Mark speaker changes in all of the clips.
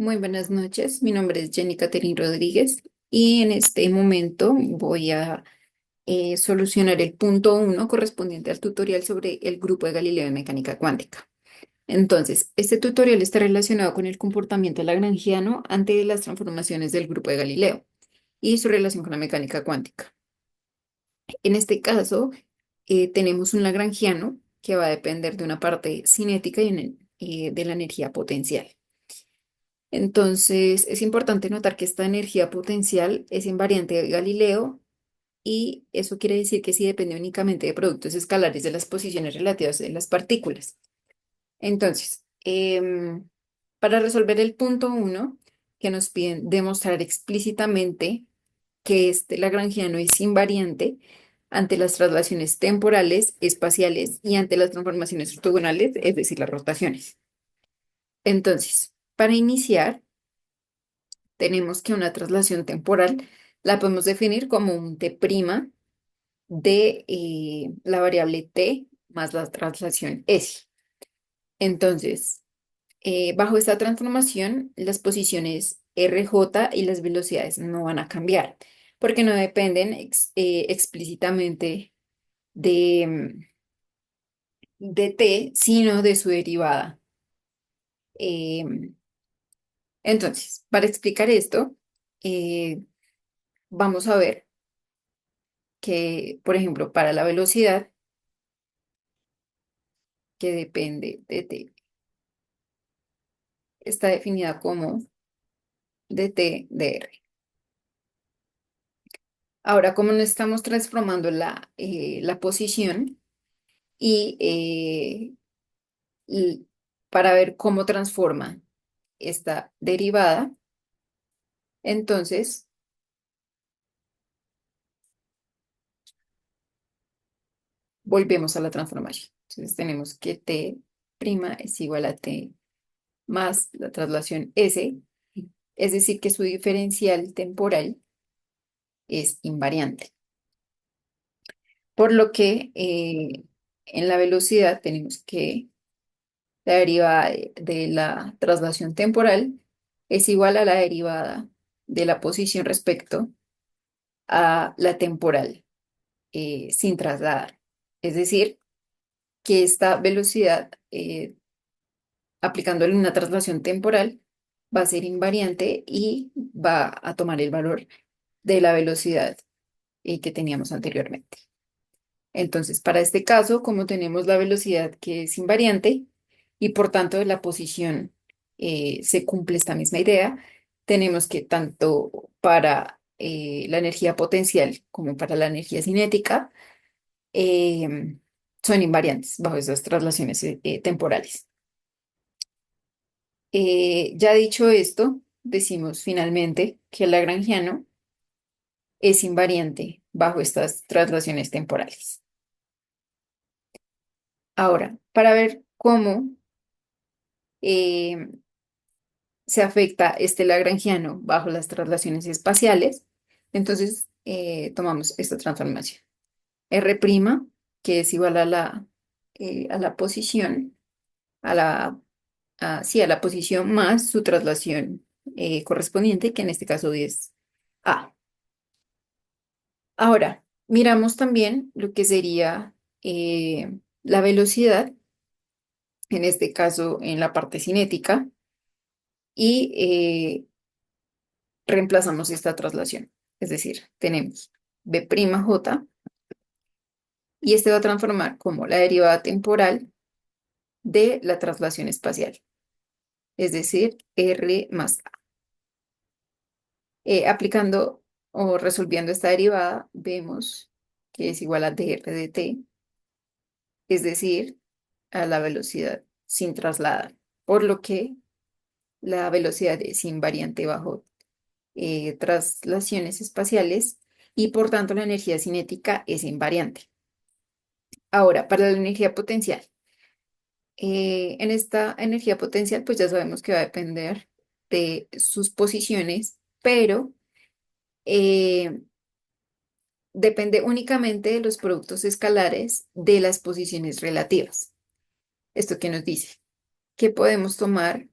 Speaker 1: Muy buenas noches, mi nombre es Jenny Catherine Rodríguez y en este momento voy a solucionar el punto uno correspondiente al tutorial sobre el grupo de Galileo en mecánica cuántica. Entonces, este tutorial está relacionado con el comportamiento lagrangiano ante las transformaciones del grupo de Galileo y su relación con la mecánica cuántica. En este caso, tenemos un lagrangiano que va a depender de una parte cinética y de la energía potencial. Entonces, es importante notar que esta energía potencial es invariante de Galileo y eso quiere decir que sí depende únicamente de productos escalares de las posiciones relativas de las partículas. Entonces, para resolver el punto uno, que nos piden demostrar explícitamente que este lagrangiano es invariante ante las traslaciones temporales, espaciales y ante las transformaciones ortogonales, es decir, las rotaciones. Entonces, para iniciar, tenemos que una traslación temporal la podemos definir como un t' de la variable t más la traslación s. Entonces, bajo esta transformación, las posiciones rj y las velocidades no van a cambiar, porque no dependen explícitamente de t, sino de su derivada. Em, entonces, para explicar esto, eh, vamos a ver que, por ejemplo, para la velocidad, que depende de t, está definida como dt de r. Ahora, como no estamos transformando la posición y l- para ver cómo transforma esta derivada, entonces volvemos a la transformación. Entonces tenemos que t' es igual a t más la traslación s, es decir, que su diferencial temporal es invariante. Por lo que en la velocidad tenemos que la derivada de la traslación temporal es igual a la derivada de la posición respecto a la temporal sin trasladar. Es decir, que esta velocidad, aplicándole una traslación temporal, va a ser invariante y va a tomar el valor de la velocidad que teníamos anteriormente. Entonces, para este caso, como tenemos la velocidad que es invariante y por tanto la posición se cumple esta misma idea, tenemos que tanto para la energía potencial como para la energía cinética son invariantes bajo esas traslaciones temporales. Ya dicho esto, decimos finalmente que el lagrangiano es invariante bajo estas traslaciones temporales. Ahora, para ver cómo eh, se afecta este lagrangiano bajo las traslaciones espaciales, entonces tomamos esta transformación. R', que es igual a la posición, sí, a la posición más su traslación correspondiente, que en este caso es A. Ahora, miramos también lo que sería la velocidad, en este caso en la parte cinética, y reemplazamos esta traslación. Es decir, tenemos B'J y este va a transformar como la derivada temporal de la traslación espacial, es decir, R más A. Aplicando o resolviendo esta derivada, vemos que es igual a dr de t, es decir, a la velocidad sin trasladar, por lo que la velocidad es invariante bajo traslaciones espaciales y por tanto la energía cinética es invariante. Ahora, para la energía potencial. En esta energía potencial, pues ya sabemos que va a depender de sus posiciones, pero eh, depende únicamente de los productos escalares de las posiciones relativas. ¿Esto qué nos dice? Que podemos tomar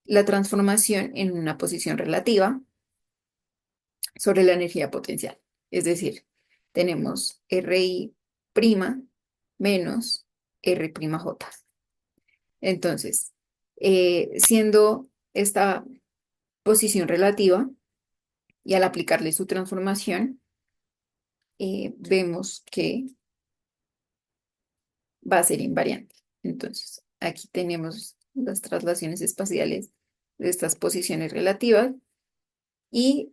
Speaker 1: la transformación en una posición relativa sobre la energía potencial. Es decir, tenemos RI' menos R'J. Entonces, siendo esta posición relativa y al aplicarle su transformación, vemos que va a ser invariante. Entonces, aquí tenemos las traslaciones espaciales de estas posiciones relativas y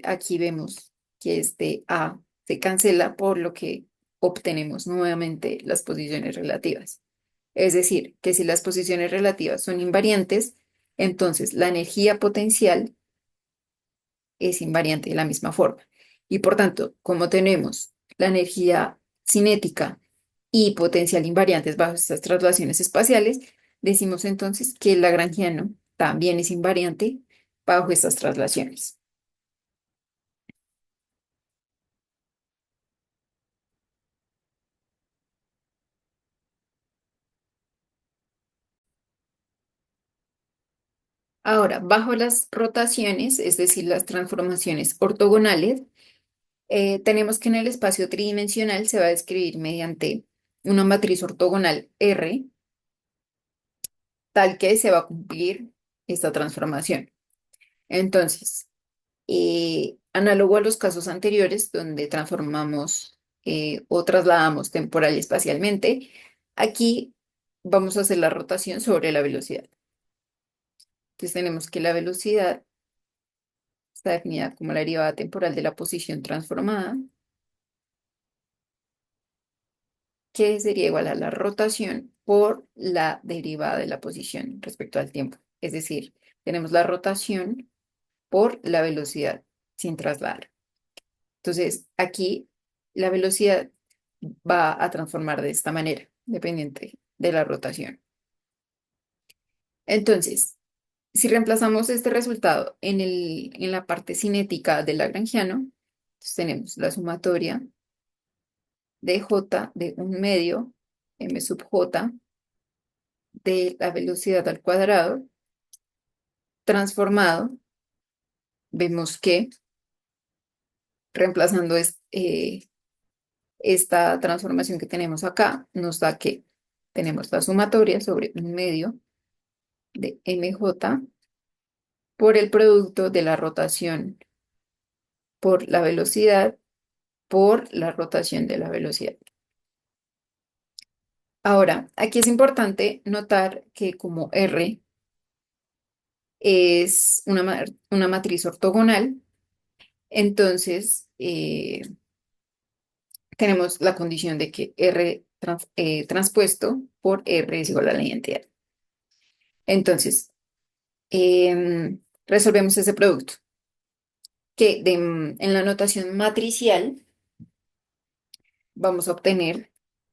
Speaker 1: aquí vemos que este A se cancela, por lo que obtenemos nuevamente las posiciones relativas. Es decir, que si las posiciones relativas son invariantes, entonces la energía potencial es invariante de la misma forma. Y por tanto, como tenemos la energía cinética y potencial invariantes bajo estas traslaciones espaciales, decimos entonces que el lagrangiano también es invariante bajo estas traslaciones. Ahora, bajo las rotaciones, es decir, las transformaciones ortogonales, tenemos que en el espacio tridimensional se va a describir mediante una matriz ortogonal R, tal que se va a cumplir esta transformación. Entonces, análogo a los casos anteriores donde transformamos o trasladamos temporal y espacialmente, aquí vamos a hacer la rotación sobre la velocidad. Entonces tenemos que la velocidad está definida como la derivada temporal de la posición transformada, que sería igual a la rotación por la derivada de la posición respecto al tiempo. Es decir, tenemos la rotación por la velocidad sin trasladar. Entonces, aquí la velocidad va a transformar de esta manera, dependiente de la rotación. Entonces, si reemplazamos este resultado en la parte cinética del lagrangiano, entonces tenemos la sumatoria de J de 1/2 m sub J de la velocidad al cuadrado transformado. Vemos que reemplazando esta transformación que tenemos acá, nos da que tenemos la sumatoria sobre 1/2 de mj por el producto de la rotación por la velocidad por la rotación de la velocidad. Ahora, aquí es importante notar que como R es una matriz ortogonal, entonces tenemos la condición de que R transpuesto por R es igual a la identidad. Entonces, resolvemos ese producto, que en la notación matricial vamos a obtener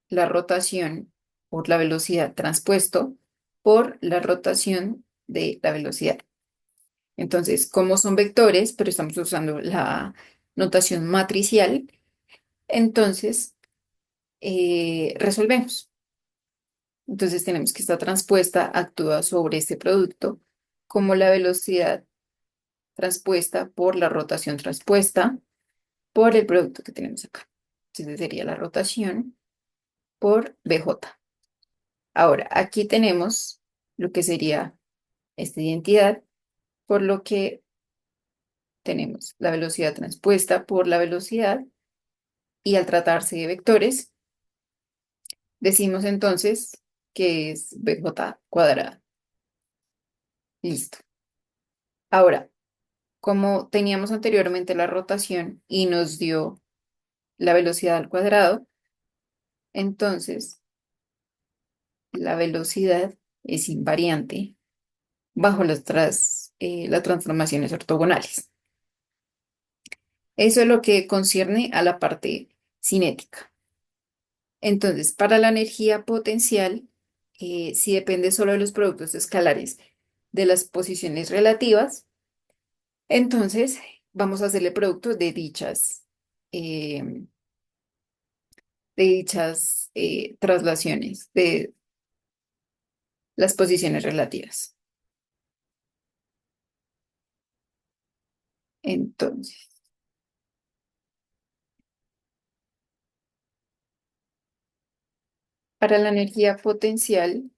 Speaker 1: la rotación por la velocidad transpuesto por la rotación de la velocidad. Entonces, como son vectores, pero estamos usando la notación matricial, entonces resolvemos. Entonces tenemos que esta transpuesta actúa sobre este producto como la velocidad transpuesta por la rotación transpuesta por el producto que tenemos acá. Entonces sería la rotación por BJ. Ahora, aquí tenemos lo que sería esta identidad, por lo que tenemos la velocidad transpuesta por la velocidad y al tratarse de vectores, decimos entonces que es BJ cuadrada. Listo. Ahora, como teníamos anteriormente la rotación y nos dio la velocidad al cuadrado, entonces la velocidad es invariante bajo las transformaciones ortogonales. Eso es lo que concierne a la parte cinética. Entonces, para la energía potencial, si depende solo de los productos escalares de las posiciones relativas, entonces vamos a hacerle producto eh, de dichas traslaciones de las posiciones relativas. Entonces, para la energía potencial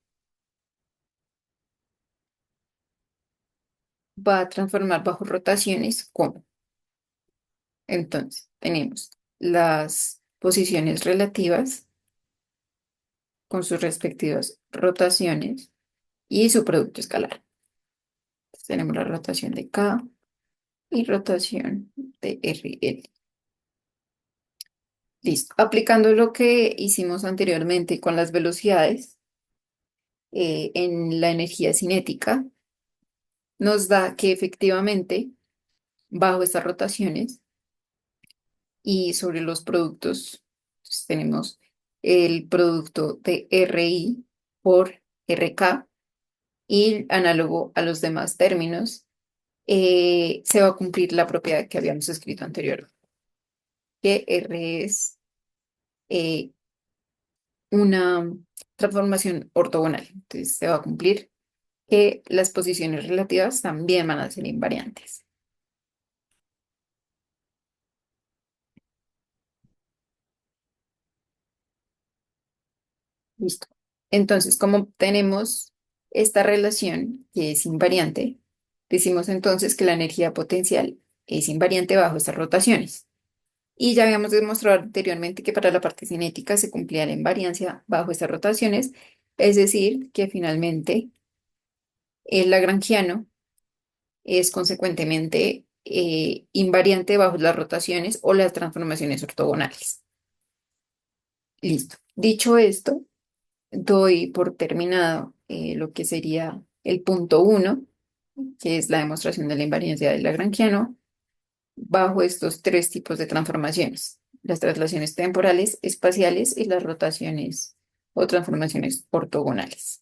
Speaker 1: va a transformar bajo rotaciones como. Entonces, tenemos las posiciones relativas con sus respectivas rotaciones y su producto escalar. Entonces, tenemos la rotación de K y rotación de RL. Listo. Aplicando lo que hicimos anteriormente con las velocidades en la energía cinética, nos da que efectivamente bajo estas rotaciones y sobre los productos, entonces tenemos el producto de RI por RK y análogo a los demás términos, se va a cumplir la propiedad que habíamos escrito anteriormente, que R es eh, una transformación ortogonal. Entonces se va a cumplir que las posiciones relativas también van a ser invariantes. Listo. Entonces, como tenemos esta relación que es invariante, decimos entonces que la energía potencial es invariante bajo estas rotaciones. Y ya habíamos demostrado anteriormente que para la parte cinética se cumplía la invariancia bajo estas rotaciones, es decir, que finalmente el lagrangiano es consecuentemente invariante bajo las rotaciones o las transformaciones ortogonales. Listo. Dicho esto, doy por terminado lo que sería el punto uno, que es la demostración de la invariancia del lagrangiano, bajo estos tres tipos de transformaciones: las traslaciones temporales, espaciales y las rotaciones o transformaciones ortogonales.